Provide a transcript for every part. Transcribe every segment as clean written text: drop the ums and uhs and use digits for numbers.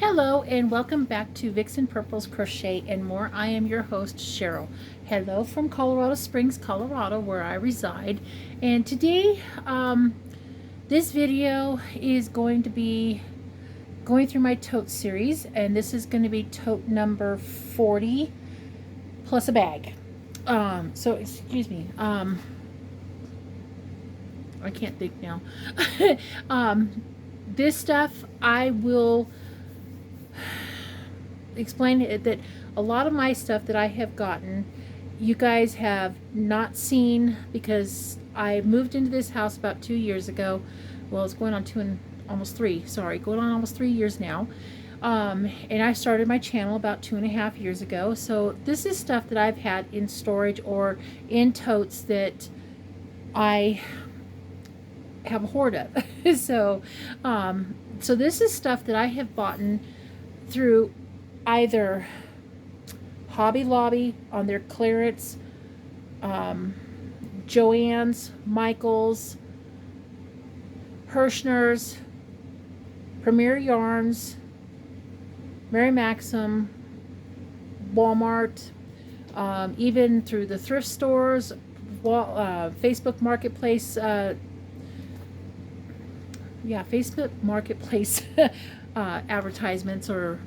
Hello and welcome back to Vixen Purple's Crochet and More. I am your host, Cheryl. Hello from Colorado Springs, Colorado, where I reside. And today, this video is going to be going through my tote series, and this is going to be tote number 40 plus a bag. So excuse me. I can't think now. um, this stuff I will explain it that a lot of my stuff that I have gotten, you guys have not seen because I moved into this house about 2 years ago. Well, it's going on almost three. Sorry, going on almost 3 years now. And I started my channel about 2.5 years ago. So this is stuff that I've had in storage or in totes that I have a hoard of. So this is stuff that I have bought through either Hobby Lobby on their clearance, Joann's, Michael's, Hirschner's, Premier Yarns, Mary Maxim, Walmart, even through the thrift stores, Facebook Marketplace, Facebook Marketplace advertisements or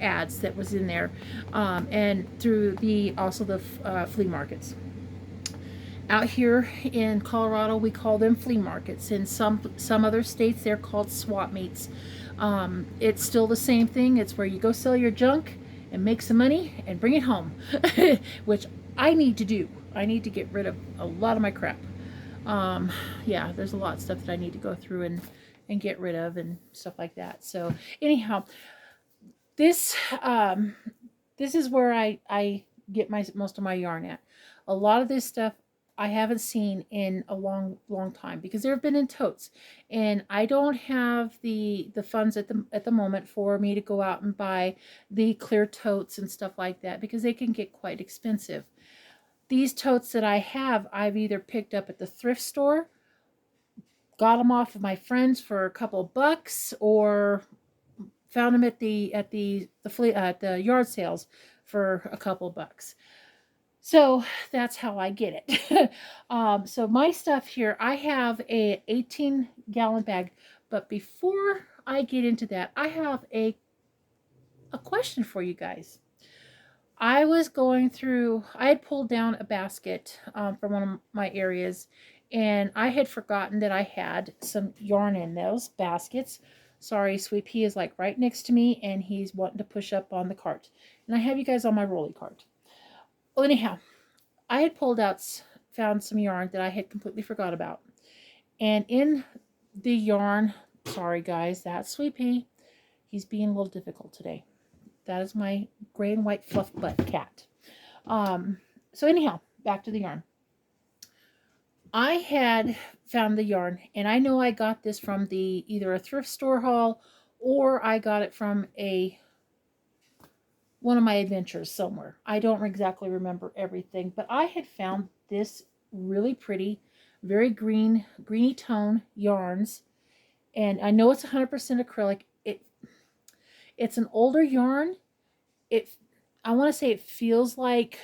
ads that was in there, and through the flea markets. Out here in Colorado, we call them flea markets. In some other states, they're called swap meets. It's still the same thing. It's where you go sell your junk and make some money and bring it home, which I need to do. I need to get rid of a lot of my crap. Yeah, there's a lot of stuff that I need to go through and get rid of and stuff like that. So anyhow, this this is where I get most of my yarn at. A lot of this stuff I haven't seen in a long time because they've been in totes, and I don't have the funds at the moment for me to go out and buy the clear totes and stuff like that because they can get quite expensive. These totes that I have, I've either picked up at the thrift store, got them off of my friends for a couple of bucks, or found them at the yard sales for a couple of bucks. So that's how I get it. So my stuff here, I have a 18-gallon bag. But before I get into that, I have a question for you guys. I was going through, I had pulled down a basket from one of my areas, and I had forgotten that I had some yarn in those baskets. Sorry, Sweet Pea is like right next to me, and he's wanting to push up on the cart. And I have you guys on my rolly cart. Well, anyhow, I had found some yarn that I had completely forgot about. And in the yarn, sorry guys, that's Sweet Pea. He's being a little difficult today. That is my gray and white fluff butt cat. So anyhow, back to the yarn. I had found the yarn, and I know I got this from either a thrift store haul or I got it from one of my adventures somewhere. I don't exactly remember everything, but I had found this really pretty, very greeny tone yarns, and I know it's 100% acrylic. It's an older yarn. I want to say it feels like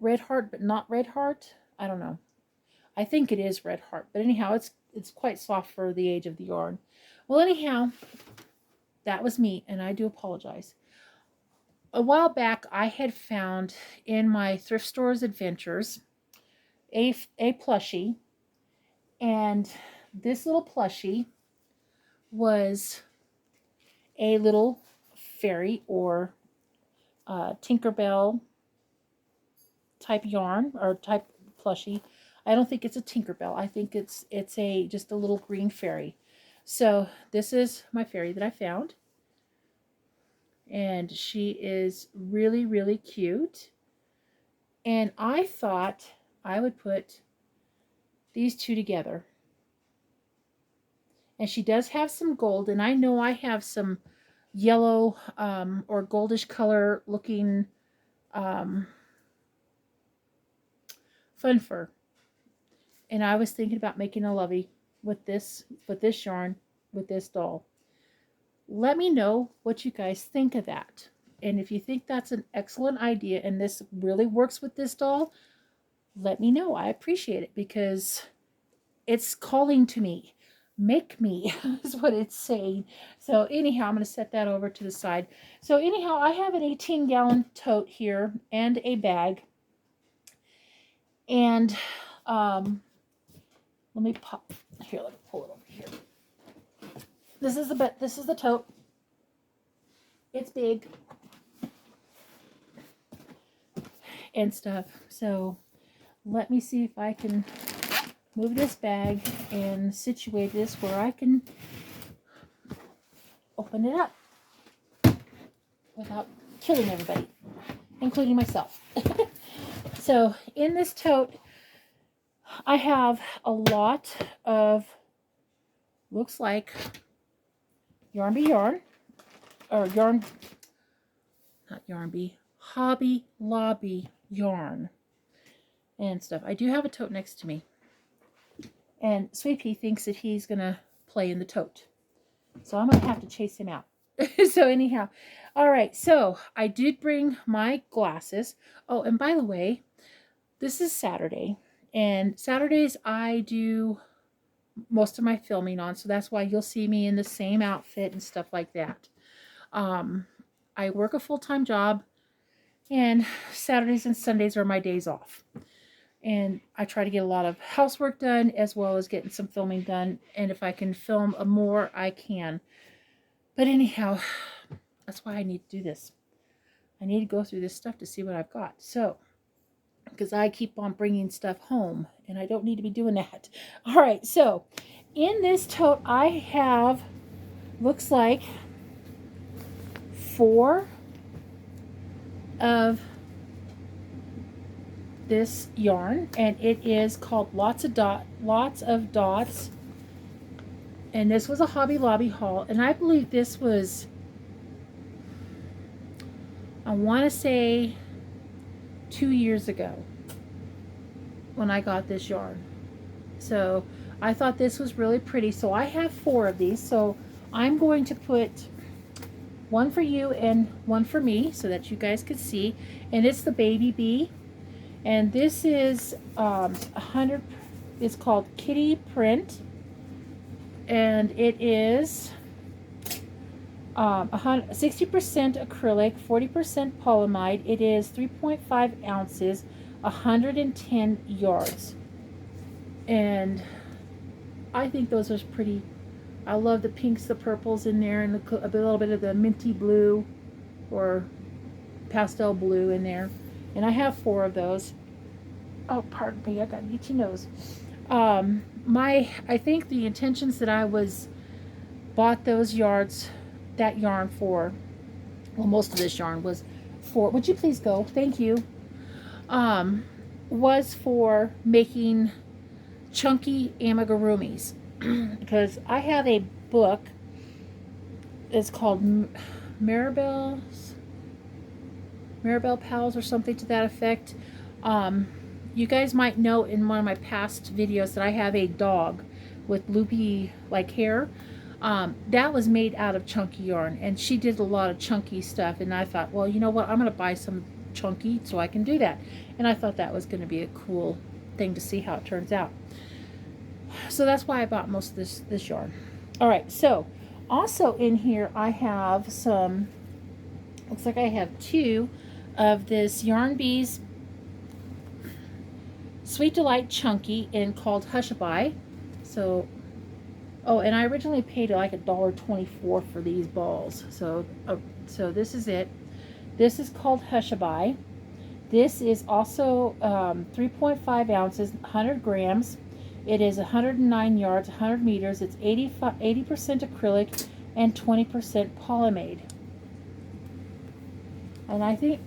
Red Heart, but not Red Heart. I don't know. I think it is Red Heart, but anyhow, it's quite soft for the age of the yarn. Well, anyhow, that was me, and I do apologize. A while back, I had found in my thrift stores adventures a plushie, and this little plushie was a little fairy or Tinkerbell type yarn or type plushie. I don't think it's a Tinkerbell. I think it's just a little green fairy. So this is my fairy that I found, and she is really, really cute. And I thought I would put these two together. And she does have some gold, and I know I have some yellow or goldish color looking fun fur. And I was thinking about making a lovey with this yarn, with this doll. let me know what you guys think of that. And if you think that's an excellent idea and this really works with this doll, let me know. I appreciate it because it's calling to me. Make me is what it's saying. So anyhow, I'm going to set that over to the side. So anyhow, I have an 18-gallon tote here and a bag. And let me pop here. Let me pull it over here. This is the tote. It's big and stuff. So let me see if I can move this bag and situate this where I can open it up without killing everybody, including myself. So in this tote, I have a lot of, looks like Yarn Bee yarn, or yarn, not Yarn Bee, Hobby Lobby yarn and stuff. I do have a tote next to me. And Sweet Pea thinks that he's going to play in the tote. So I'm going to have to chase him out. So anyhow, all right. So I did bring my glasses. Oh, and by the way, this is Saturday. And Saturdays I do most of my filming on. So that's why you'll see me in the same outfit and stuff like that. I work a full-time job. And Saturdays and Sundays are my days off. And I try to get a lot of housework done as well as getting some filming done. And if I can film more, I can. But anyhow, that's why I need to do this. I need to go through this stuff to see what I've got. So, because I keep on bringing stuff home and I don't need to be doing that. All right, so in this tote, I have, looks like 4 of this yarn, and it is called Lots of Dots, and this was a Hobby Lobby haul, and I believe this was, I want to say 2 years ago when I got this yarn. So I thought this was really pretty, so I have 4 of these. So I'm going to put one for you and one for me so that you guys could see, and it's the Baby Bee. And this is 100, it's called Kitty Print, and it is 60% acrylic, 40% polyamide. It is 3.5 ounces, 110 yards. And I think those are pretty. I love the pinks, the purples in there, and a little bit of the minty blue or pastel blue in there. And I have 4 of those. Oh, pardon me, I got an itchy nose. I think the intentions that I bought those that yarn for, well, most of this yarn was for, would you please go? Thank you. Was for making chunky amigurumis. Because I have a book, it's called Maribel Pals or something to that effect. You guys might know in one of my past videos that I have a dog with loopy like hair. That was made out of chunky yarn, and she did a lot of chunky stuff, and I thought, well, you know what, I'm going to buy some chunky so I can do that. And I thought that was going to be a cool thing to see how it turns out. So that's why I bought most of this yarn. All right, so also in here I have some, looks like I have 2 of this Yarn Bees Sweet Delight Chunky in called Hushabye. So, oh, and I originally paid like $1.24 for these balls. So, so this is it. This is called Hushabye. This is also 3.5 ounces, 100 grams. It is 109 yards, 100 meters. It's 80% acrylic and 20% polyamide. And I think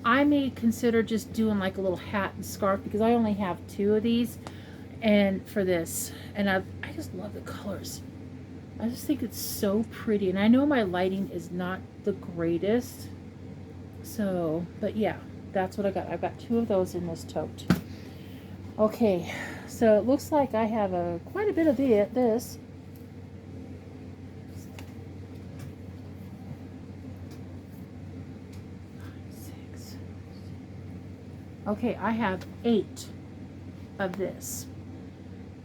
I may consider just doing like a little hat and scarf because I only have 2 of these and for this. And I just love the colors. I just think it's so pretty. And I know my lighting is not the greatest. So, but yeah, that's what I got. I've got 2 of those in this tote. Okay, so it looks like I have quite a bit of this. Okay, I have 8 of this.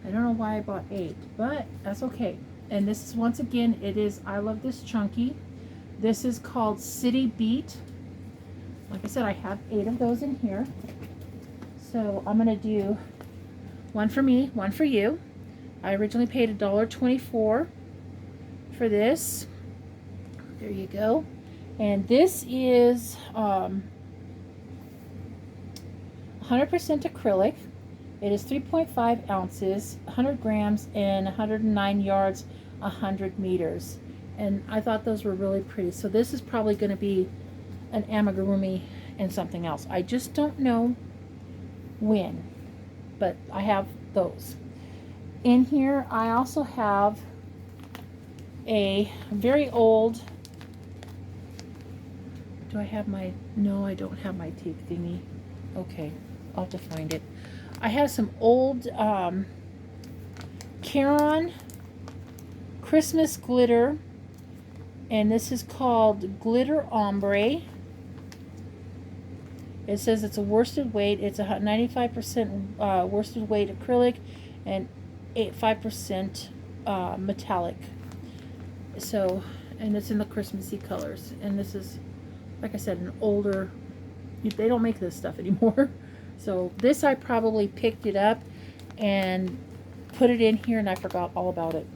I don't know why I bought 8, but that's okay. And this is, once again, it is I Love This Chunky. This is called City Beat. Like I said, I have 8 of those in here. So I'm going to do one for me, one for you. I originally paid $1.24 for this. There you go. And this is 100% acrylic. It is 3.5 ounces, 100 grams, and 109 yards, 100 meters. And I thought those were really pretty. So this is probably going to be an amigurumi and something else. I just don't know when, but I have those. In here, I also have a very old, do I have my, no, I don't have my tape thingy. Okay, I'll have to find it. I have some old Caron Christmas glitter, and this is called Glitter Ombre. It says it's a worsted weight. It's a 95% worsted weight acrylic and 5% metallic. So, and it's in the Christmassy colors. And this is, like I said, an older, they don't make this stuff anymore. So this, I probably picked it up and put it in here and I forgot all about it.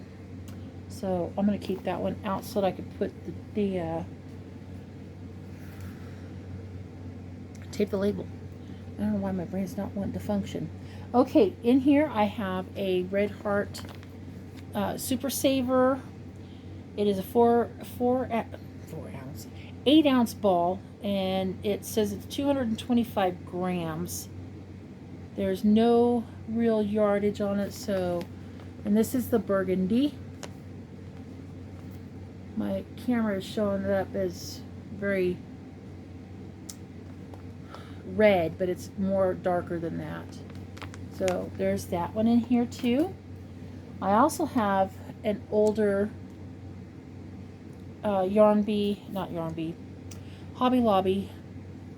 So I'm going to keep that one out so that I could put the tape the label. I don't know why my brain's not wanting to function. Okay, in here I have a Red Heart Super Saver. It is a 8 ounce ball, and it says it's 225 grams. There's no real yardage on it, so, and this is the burgundy. My camera is showing it up as very red, but it's more darker than that. So there's that one in here too. I also have an older Hobby Lobby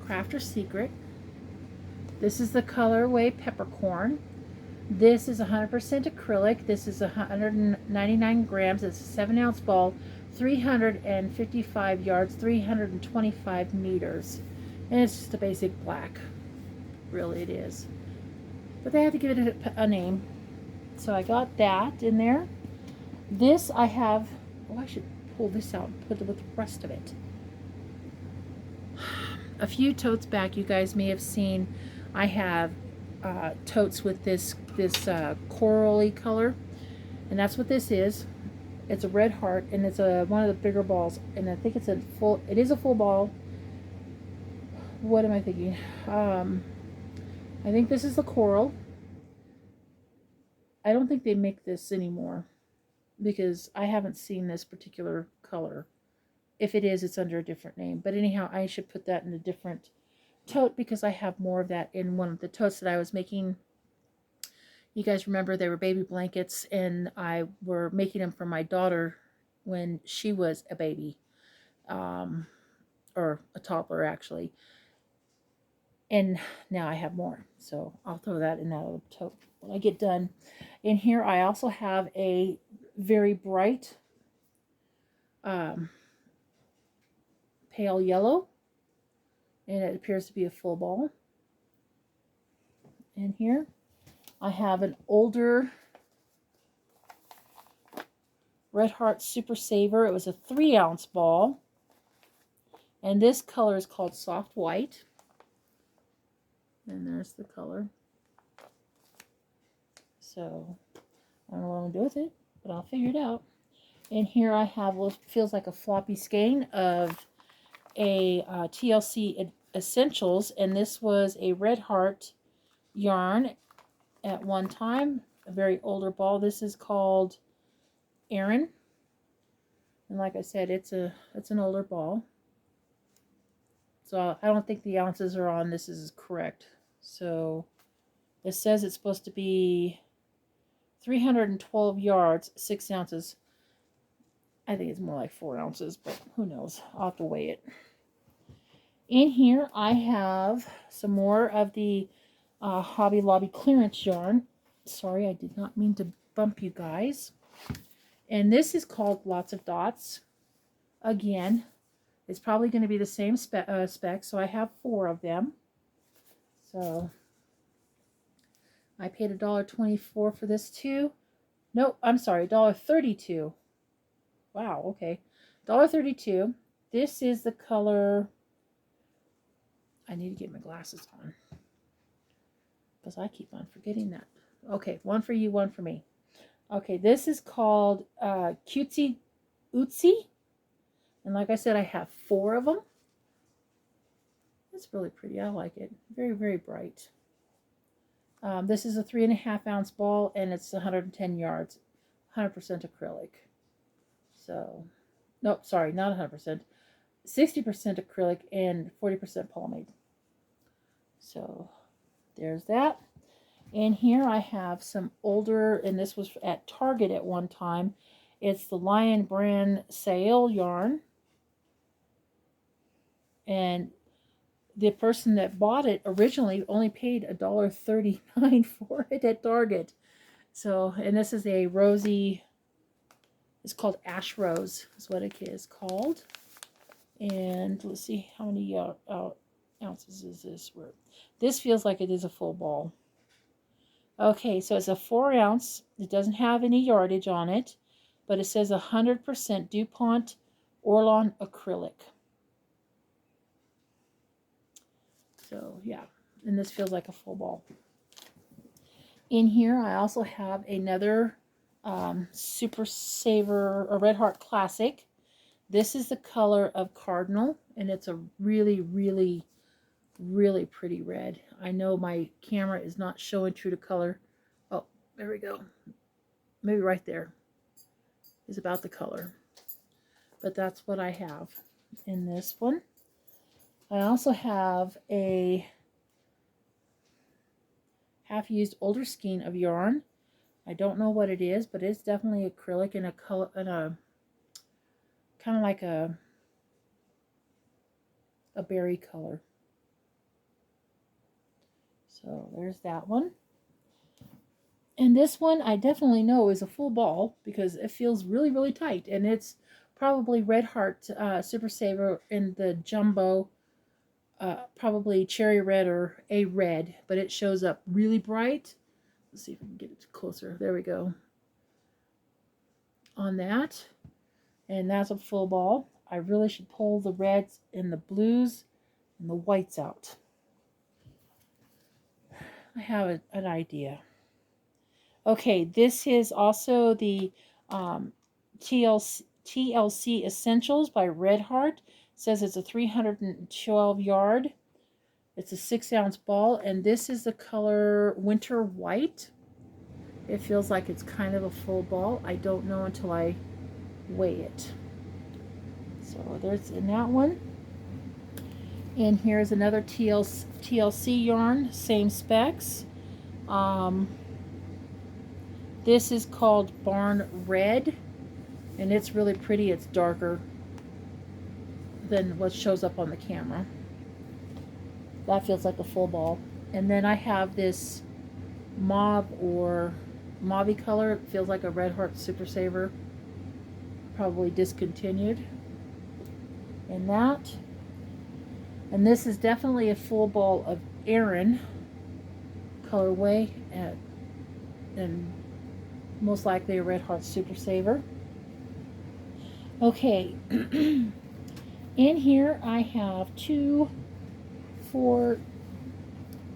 Crafter Secret. This is the colorway Peppercorn. This is 100% acrylic. This is 199 grams. It's a 7 ounce ball, 355 yards, 325 meters. And it's just a basic black. Really, it is. But they had to give it a name. So I got that in there. This I have, oh, I should pull this out and put it with the rest of it. A few totes back, you guys may have seen, I have totes with this corally color. And that's what this is. It's a red heart, and it's one of the bigger balls. And I think it is a full ball. What am I thinking? I think this is the coral. I don't think they make this anymore because I haven't seen this particular color. If it is, it's under a different name. But anyhow, I should put that in a different tote because I have more of that in one of the totes that I was making. You guys remember they were baby blankets, and I were making them for my daughter when she was a baby, or a toddler actually. And now I have more, so I'll throw that in that little tote when I get done. In here, I also have a very bright pale yellow, and it appears to be a full ball. In here, I have an older Red Heart Super Saver. It was a 3 ounce ball, and this color is called Soft White. And there's the color. So I don't know what I'm gonna do with it, but I'll figure it out. And here I have what feels like a floppy skein of a TLC Essentials, and this was a Red Heart yarn at one time, a very older ball. This is called Erin, and like I said, it's an older ball. So I don't think the ounces are on this is correct. So it says it's supposed to be 312 yards, 6 ounces. I think it's more like 4 ounces, but who knows? I'll have to weigh it. In here, I have some more of the Hobby Lobby clearance yarn. Sorry, I did not mean to bump you guys. And this is called Lots of Dots. Again, it's probably going to be the same spec, so I have 4 of them. So I paid $1.24 for this too. No, I'm sorry, $1.32. Wow, okay. $1.32. This is the color. I need to get my glasses on because I keep on forgetting that. Okay, one for you, one for me. Okay, this is called Cutesy Ootsy. And like I said, I have 4 of them. It's really pretty. I like it. Very, very bright. This is a 3.5 ounce ball, and it's 110 yards. 100% acrylic. So, no, sorry, not 100%. 60% acrylic and 40% polyamide. So, there's that. And here I have some older, and this was at Target at one time. It's the Lion brand Sail yarn. And the person that bought it originally only paid $1.39 for it at Target. So, and this is a rosy, it's called Ash Rose, is what it is called. And let's see, how many ounces is this? This feels like it is a full ball. Okay, so it's a 4 ounce. It doesn't have any yardage on it, but it says 100% DuPont Orlon acrylic. So yeah, and this feels like a full ball. In here, I also have another Super Saver, a Red Heart Classic. This is the color of Cardinal, and it's a really, really, really pretty red. I know my camera is not showing true to color. Oh, there we go. Maybe right there is about the color. But that's what I have in this one. I also have a half-used older skein of yarn. I don't know what it is, but it's definitely acrylic in a color, in a kind of like a berry color. So there's that one. And this one I definitely know is a full ball because it feels really, really tight. And it's probably Red Heart Super Saver in the jumbo, probably cherry red or a red, but it shows up really bright. Let's see if we can get it closer. There we go. On that. And that's a full ball. I really should pull the reds and the blues and the whites out. I have an idea. Okay, this is also the TLC Essentials by Red Heart. It says it's a 312 yard. It's a 6 ounce ball, and this is the color Winter White. It feels like it's kind of a full ball. I don't know until I weigh it. So there's in that one. And here's another TLC yarn, same specs. This is called Barn Red, and it's really pretty. It's darker than what shows up on the camera. That feels like a full ball. And then I have this mauve or mauvey color. It feels like a Red Heart Super Saver. Probably discontinued. And that. And this is definitely a full ball of Aran colorway, and most likely a Red Heart Super Saver. Okay. In here I have 2, 4,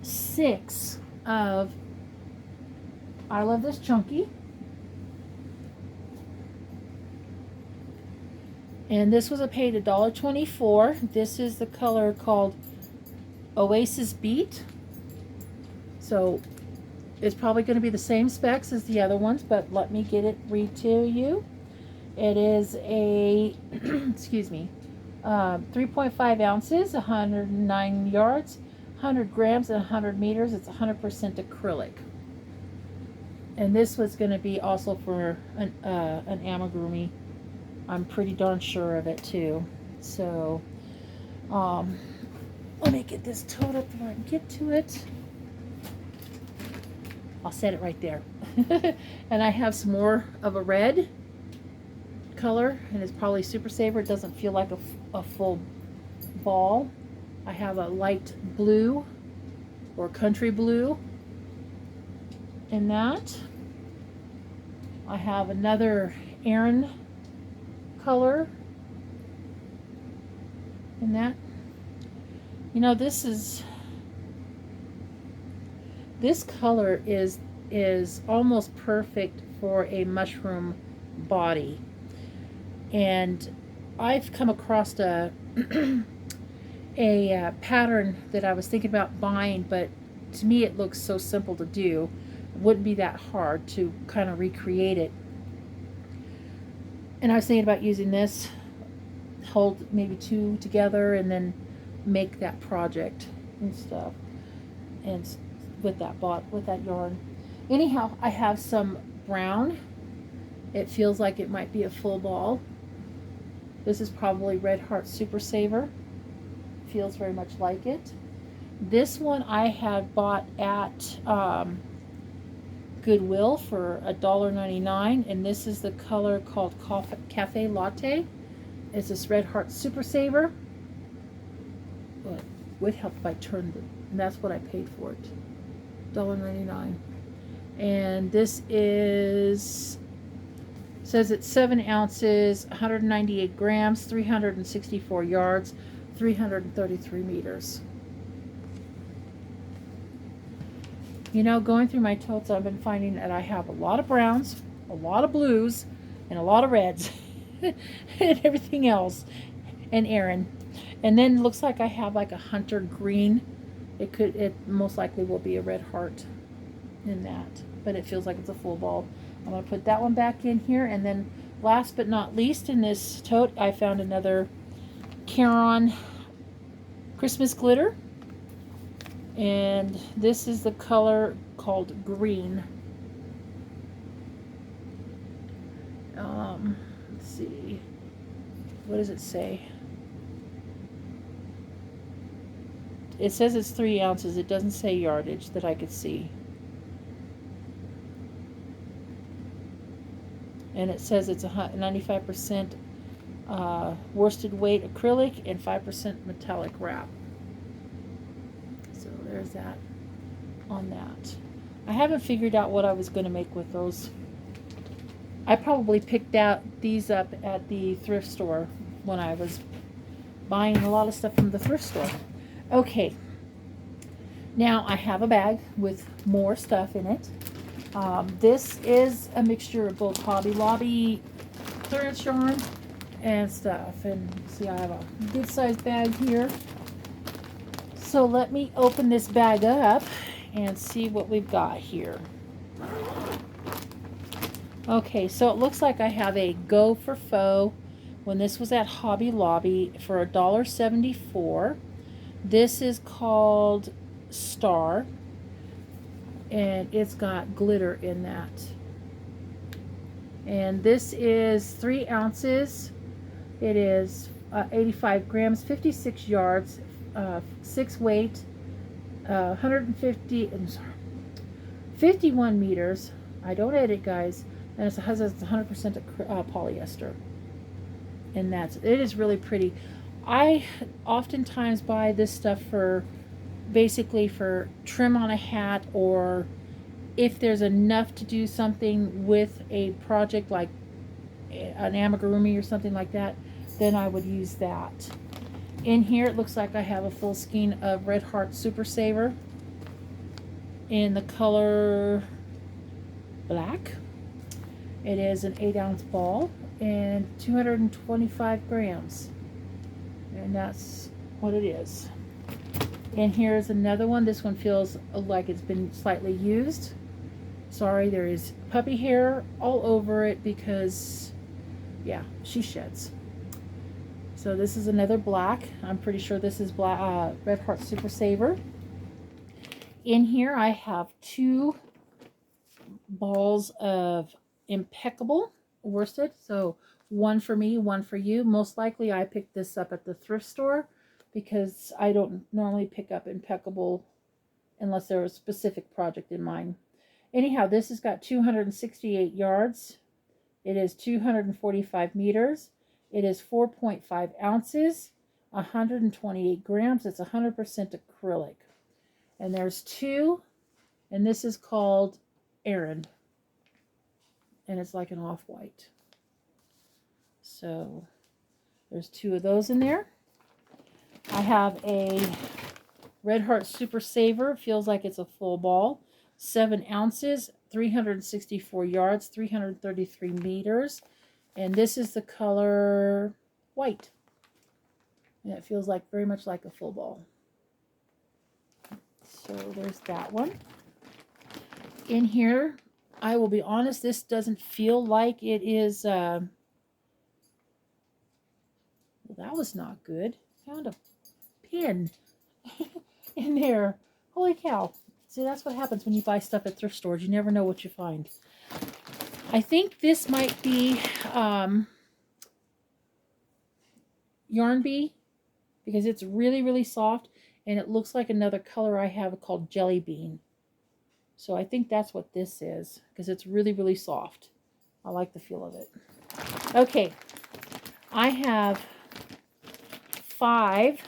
6 of I Love This Chunky. And this was paid $1.24. This is the color called Oasis Beat. So it's probably going to be the same specs as the other ones, but let me read to you. It is a, excuse me, 3.5 ounces, 109 yards, 100 grams, and 100 meters. It's 100% acrylic. And this was going to be also for an amigurumi. I'm pretty darn sure of it too. So, Let me get this tote up before I can get to it. I'll set it right there. And I have some more of a red color, and it's probably Super Saver. It doesn't feel like a full ball. I have a light blue or country blue in that. I have another Aran color in that. You know, this color is almost perfect for a mushroom body. And I've come across a pattern that I was thinking about buying, but to me it looks so simple to do. It wouldn't be that hard to kind of recreate it. And I was thinking about using this, hold maybe two together, and then make that project and stuff, and with that yarn. Anyhow, I have some brown. It feels like it might be a full ball. This is probably Red Heart Super Saver. Feels very much like it. This one I had bought at Goodwill for $1.99, and this is the color called Cafe Latte. It's this Red Heart Super Saver. But would help if I turned it, and that's what I paid for it, $1.99. And this says it's 7 ounces, 198 grams, 364 yards, 333 meters. You know, going through my totes, I've been finding that I have a lot of browns, a lot of blues, and a lot of reds, and everything else, and Aran. And then it looks like I have like a hunter green. It most likely will be a Red Heart in that, but it feels like it's a full ball. I'm going to put that one back in here, and then last but not least in this tote, I found another Caron Christmas glitter, and this is the color called green. Let's see, what does it say? It says it's 3 ounces. It doesn't say yardage that I could see. And it says it's 95% worsted weight acrylic and 5% metallic wrap. So there's that on that. I haven't figured out what I was going to make with those. I probably picked out these up at the thrift store when I was buying a lot of stuff from the thrift store. Okay, now I have a bag with more stuff in it. This is a mixture of both Hobby Lobby clearance yarn and stuff. And see, I have a good sized bag here. So let me open this bag up and see what we've got here. Okay, so it looks like I have a Go for Faux when this was at Hobby Lobby for $1.74. This is called Star, and it's got glitter in that. And this is 3 ounces. It is 85 grams, 56 yards, 6 weight, 51 meters. I don't edit, guys. And it has 100% polyester. And it is really pretty. I oftentimes buy this stuff for basically for trim on a hat, or if there's enough to do something with a project like an amigurumi or something like that, then I would use that. In here it looks like I have a full skein of Red Heart Super Saver in the color black. It is an 8-ounce ball and 225 grams. And that's what it is. And here's another one. This one feels like it's been slightly used. Sorry, there is puppy hair all over it because, yeah, she sheds. So this is another black. I'm pretty sure this is black, Red Heart Super Saver. In here I have 2 balls of impeccable worsted. So one for me, one for you. Most likely I picked this up at the thrift store because I don't normally pick up impeccable unless there was a specific project in mind. Anyhow, this has got 268 yards. It is 245 meters. It is 4.5 ounces, 128 grams. It's 100% acrylic. And there's two, and this is called Aaron. And it's like an off-white. So there's two of those in there. I have a Red Heart Super Saver. Feels like it's a full ball. 7 ounces, 364 yards, 333 meters. And this is the color white. And it feels like very much like a full ball. So there's that one. In here, I will be honest, this doesn't feel like it is... well, that was not good. Found a pin in there. Holy cow. See, that's what happens when you buy stuff at thrift stores. You never know what you find. I think this might be Yarn Bee, because it's really, really soft, and it looks like another color I have called Jelly Bean. So I think that's what this is, because it's really, really soft. I like the feel of it. Okay, I have 5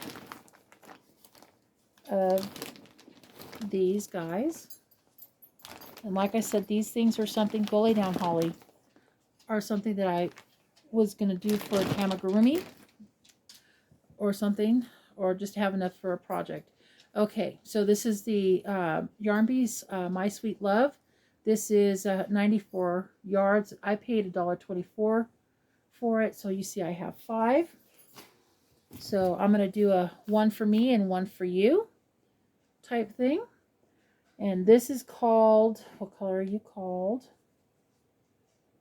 of these guys. And like I said, these things are something, go lay down, Holly, are something that I was going to do for a amigurumi or something, or just have enough for a project. Okay, so this is the Yarn Bee's My Sweet Love. This is 94 yards. I paid $1.24 for it, so you see I have 5. So I'm going to do a one for me and one for you type thing. And this is called, what color are you called?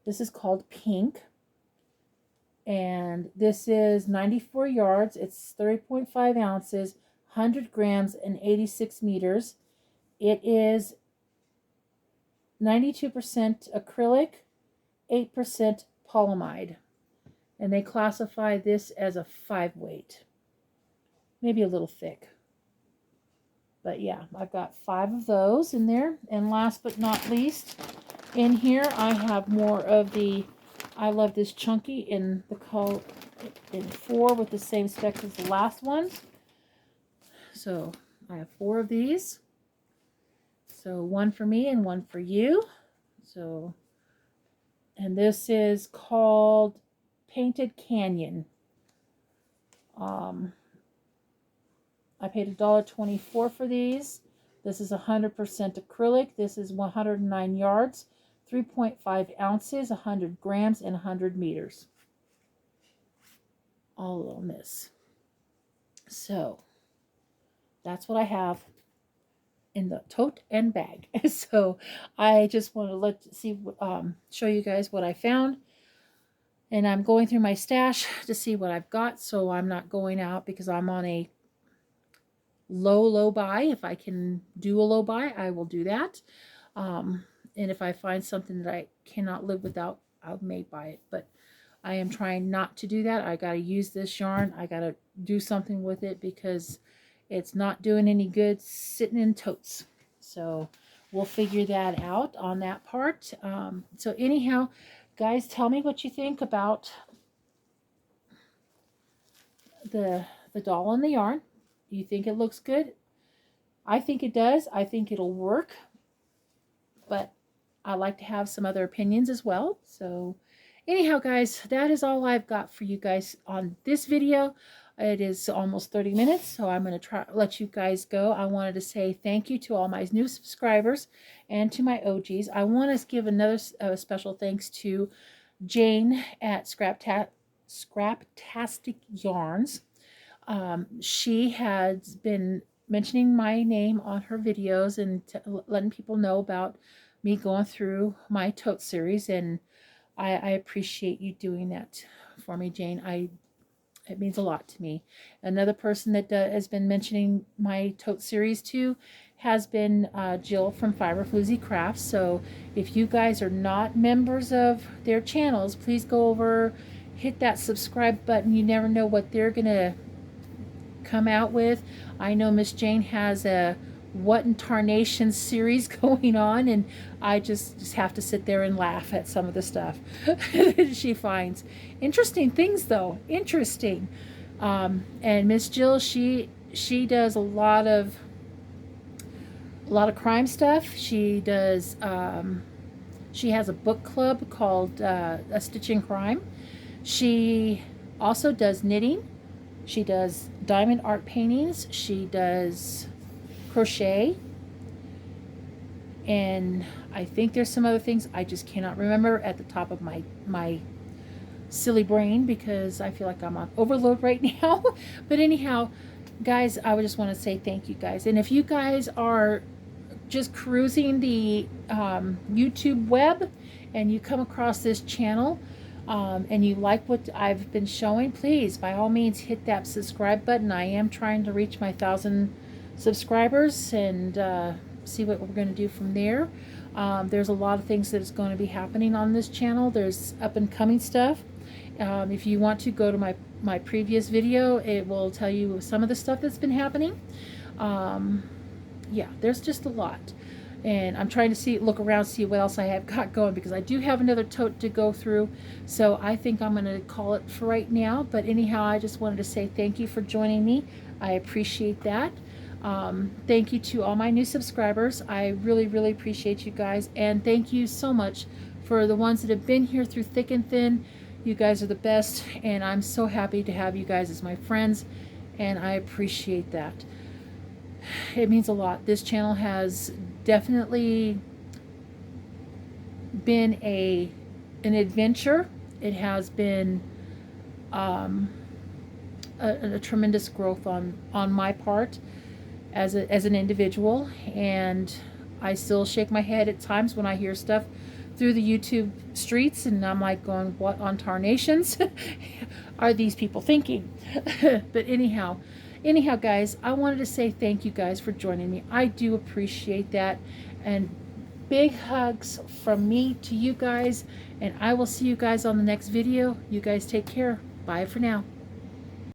This is called Pink. And this is 94 yards. It's 30.5 ounces, 100 grams, and 86 meters. It is 92% acrylic, 8% polyamide. And they classify this as a 5 weight. Maybe a little thick. But yeah, I've got 5 of those in there. And last but not least, in here I have more of the I Love This Chunky in the color in 4 with the same specs as the last ones. So I have 4 of these. So one for me and one for you. So, and this is called Painted Canyon. I paid $1.24 for these. This is 100% acrylic. This is 109 yards, 3.5 ounces, 100 grams, and 100 meters. All on this. So that's what I have in the tote and bag. So I just want to show you guys what I found. And I'm going through my stash to see what I've got, so I'm not going out because I'm on a low buy. If I can do a low buy, I will do that. And if I find something that I cannot live without, I may buy it. But I am trying not to do that. I got to use this yarn. I got to do something with it because it's not doing any good sitting in totes. So we'll figure that out on that part. So anyhow, guys, tell me what you think about the doll and the yarn. Do you think it looks good? I think it does. I think it'll work. But I like to have some other opinions as well. So anyhow, guys, that is all I've got for you guys on this video. It is almost 30 minutes, so I'm going to let you guys go. I wanted to say thank you to all my new subscribers and to my OGs. I want to give another special thanks to Jane at Scraptastic Yarns. She has been mentioning my name on her videos and letting people know about me going through my tote series, and I appreciate you doing that for me, Jane. It means a lot to me. Another person that has been mentioning my tote series too has been Jill from Fiber Floozy Crafts. So if you guys are not members of their channels, please go over, hit that subscribe button. You never know what they're gonna come out with. I know Miss Jane has a what in tarnation series going on, and I just have to sit there and laugh at some of the stuff that she finds. Interesting things though, interesting. And Miss Jill, she does a lot of crime stuff. She does she has a book club called A Stitch in Crime. She also does knitting. She does diamond art paintings. She does crochet. And I think there's some other things I just cannot remember at the top of my silly brain, because I feel like I'm on overload right now. But anyhow, guys, I would just want to say thank you guys. And if you guys are just cruising the YouTube web and you come across this channel, and you like what I've been showing, please, by all means, hit that subscribe button. I am trying to reach my 1,000 subscribers and see what we're going to do from there. There's a lot of things that is going to be happening on this channel. There's up and coming stuff. If you want to go to my previous video, it will tell you some of the stuff that's been happening. Yeah, there's just a lot. And I'm trying to look around, see what else I have got going, because I do have another tote to go through. So I think I'm going to call it for right now. But anyhow, I just wanted to say thank you for joining me. I appreciate that. Thank you to all my new subscribers. I really, really appreciate you guys. And thank you so much for the ones that have been here through thick and thin. You guys are the best. And I'm so happy to have you guys as my friends. And I appreciate that. It means a lot. This channel has definitely been an adventure. It has been a tremendous growth on my part as an individual, and I still shake my head at times when I hear stuff through the YouTube streets, and I'm like going, what on tarnations are these people thinking? But anyhow, guys, I wanted to say thank you guys for joining me. I do appreciate that, and big hugs from me to you guys, and I will see you guys on the next video. You guys take care. Bye for now.